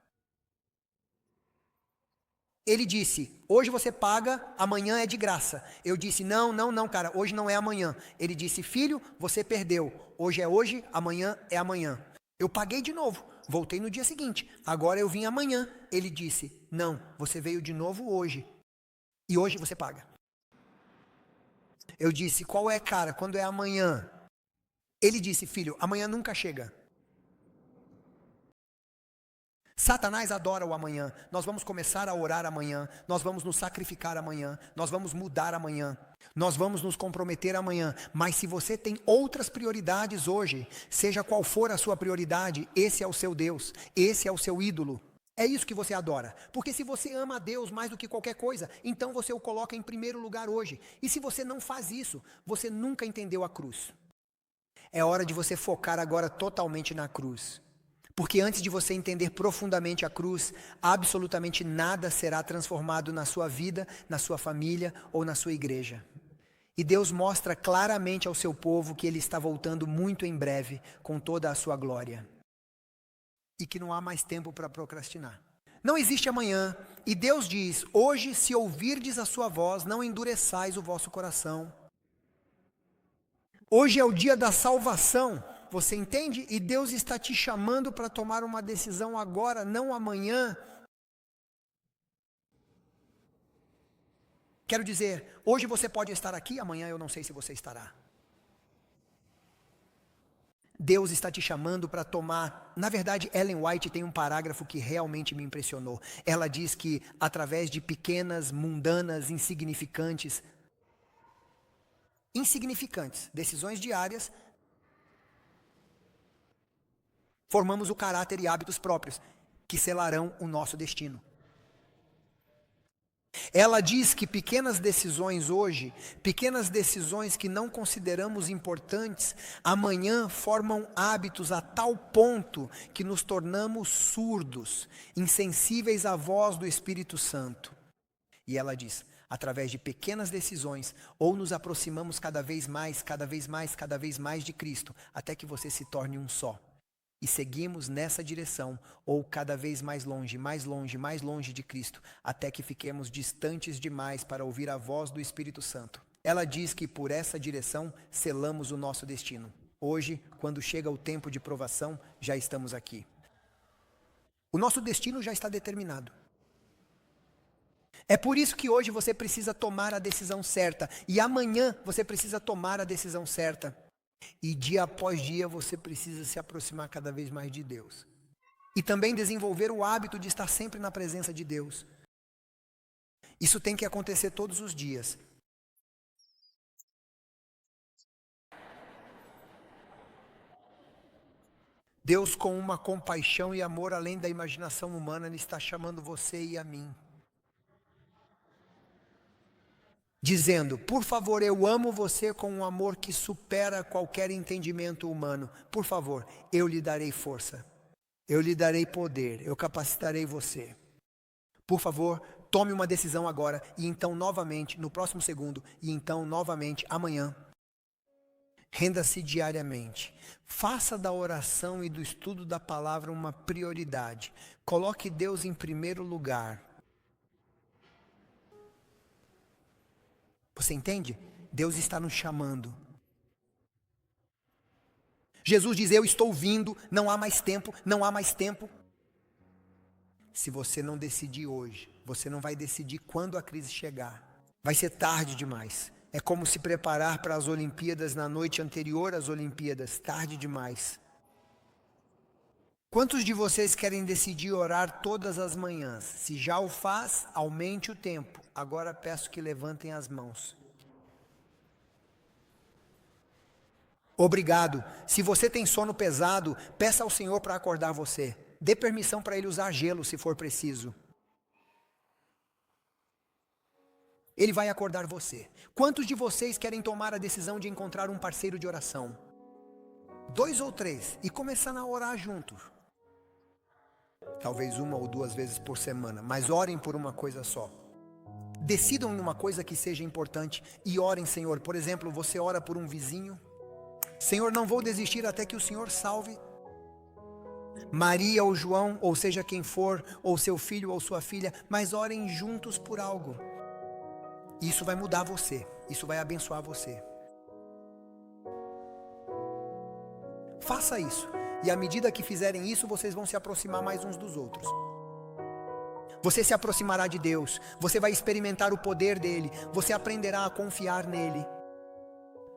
Ele disse: hoje você paga, amanhã é de graça. Eu disse: não, não, não, cara, hoje não é amanhã. Ele disse: filho, você perdeu. Hoje é hoje, amanhã é amanhã. Eu paguei de novo, voltei no dia seguinte. Agora eu vim amanhã. Ele disse: não, você veio de novo hoje. E hoje você paga. Eu disse: qual é, cara, quando é amanhã? Ele disse: filho, amanhã nunca chega. Satanás adora o amanhã. Nós vamos começar a orar amanhã. Nós vamos nos sacrificar amanhã. Nós vamos mudar amanhã. Nós vamos nos comprometer amanhã. Mas se você tem outras prioridades hoje, seja qual for a sua prioridade, esse é o seu Deus. Esse é o seu ídolo. É isso que você adora. Porque se você ama a Deus mais do que qualquer coisa, então você o coloca em primeiro lugar hoje. E se você não faz isso, você nunca entendeu a cruz. É hora de você focar agora totalmente na cruz. Porque antes de você entender profundamente a cruz, absolutamente nada será transformado na sua vida, na sua família ou na sua igreja. E Deus mostra claramente ao seu povo que Ele está voltando muito em breve, com toda a sua glória. E que não há mais tempo para procrastinar. Não existe amanhã. E Deus diz: hoje, se ouvirdes a sua voz, não endureçais o vosso coração. Hoje é o dia da salvação. Você entende? E Deus está te chamando para tomar uma decisão agora, não amanhã. Quero dizer, hoje você pode estar aqui, amanhã eu não sei se você estará. Deus está te chamando para tomar. Na verdade, Ellen White tem um parágrafo que realmente me impressionou. Ela diz que através de pequenas, mundanas, insignificantes decisões diárias, formamos o caráter e hábitos próprios, que selarão o nosso destino. Ela diz que pequenas decisões hoje, pequenas decisões que não consideramos importantes, amanhã formam hábitos a tal ponto que nos tornamos surdos, insensíveis à voz do Espírito Santo. E ela diz: através de pequenas decisões, ou nos aproximamos cada vez mais, cada vez mais, cada vez mais de Cristo, até que você se torne um só. E seguimos nessa direção, ou cada vez mais longe, mais longe, mais longe de Cristo, até que fiquemos distantes demais para ouvir a voz do Espírito Santo. Ela diz que por essa direção selamos o nosso destino. Hoje, quando chega o tempo de provação, já estamos aqui. O nosso destino já está determinado. É por isso que hoje você precisa tomar a decisão certa, e amanhã você precisa tomar a decisão certa. E dia após dia você precisa se aproximar cada vez mais de Deus. E também desenvolver o hábito de estar sempre na presença de Deus. Isso tem que acontecer todos os dias. Deus, com uma compaixão e amor além da imaginação humana, Ele está chamando você e a mim. Dizendo: por favor, eu amo você com um amor que supera qualquer entendimento humano. Por favor, eu lhe darei força. Eu lhe darei poder. Eu capacitarei você. Por favor, tome uma decisão agora. E então novamente, no próximo segundo. E então novamente, amanhã. Renda-se diariamente. Faça da oração e do estudo da palavra uma prioridade. Coloque Deus em primeiro lugar. Você entende? Deus está nos chamando. Jesus diz: eu estou vindo, não há mais tempo, não há mais tempo. Se você não decidir hoje, você não vai decidir quando a crise chegar. Vai ser tarde demais. É como se preparar para as Olimpíadas na noite anterior às Olimpíadas, tarde demais. Quantos de vocês querem decidir orar todas as manhãs? Se já o faz, aumente o tempo. Agora peço que levantem as mãos. Obrigado. Se você tem sono pesado, peça ao Senhor para acordar você. Dê permissão para Ele usar gelo se for preciso. Ele vai acordar você. Quantos de vocês querem tomar a decisão de encontrar um parceiro de oração? 2 ou 3 e começar a orar juntos. Talvez 1 ou 2 vezes por semana, mas orem por uma coisa só. Decidam em uma coisa que seja importante e orem, Senhor. Por exemplo, você ora por um vizinho. Senhor, não vou desistir até que o Senhor salve Maria ou João, ou seja quem for, ou seu filho ou sua filha, mas orem juntos por algo. Isso vai mudar você, isso vai abençoar você. Faça isso, e à medida que fizerem isso, vocês vão se aproximar mais uns dos outros. Você se aproximará de Deus, você vai experimentar o poder dele, você aprenderá a confiar nele.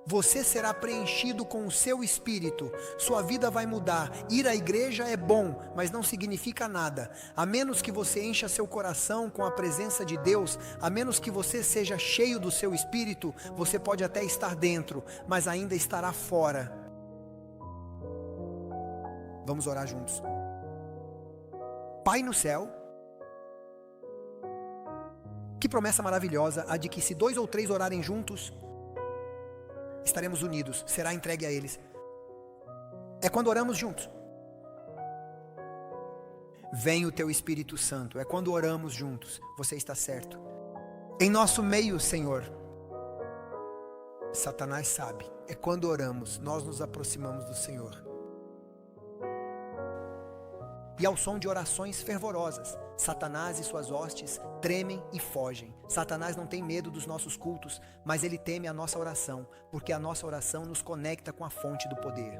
Você será preenchido com o seu espírito, sua vida vai mudar. Ir à igreja é bom, mas não significa nada. A menos que você encha seu coração com a presença de Deus, a menos que você seja cheio do seu espírito, você pode até estar dentro, mas ainda estará fora. Vamos orar juntos. Pai no céu, que promessa maravilhosa a de que se 2 ou 3 orarem juntos, estaremos unidos, será entregue a eles. É quando oramos juntos. Vem o teu Espírito Santo, é quando oramos juntos, você está certo. Em nosso meio, Senhor, Satanás sabe, é quando oramos, nós nos aproximamos do Senhor. E ao som de orações fervorosas, Satanás e suas hostes tremem e fogem. Satanás não tem medo dos nossos cultos, mas ele teme a nossa oração, porque a nossa oração nos conecta com a fonte do poder.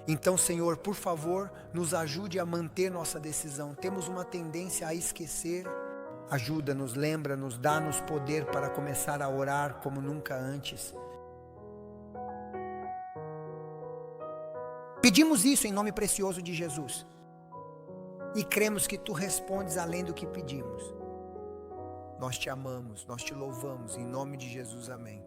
Então, Senhor, por favor, nos ajude a manter nossa decisão. Temos uma tendência a esquecer. Ajuda-nos, lembra-nos, dá-nos poder para começar a orar como nunca antes. Pedimos isso em nome precioso de Jesus. E cremos que Tu respondes além do que pedimos. Nós Te amamos, nós Te louvamos, em nome de Jesus, amém.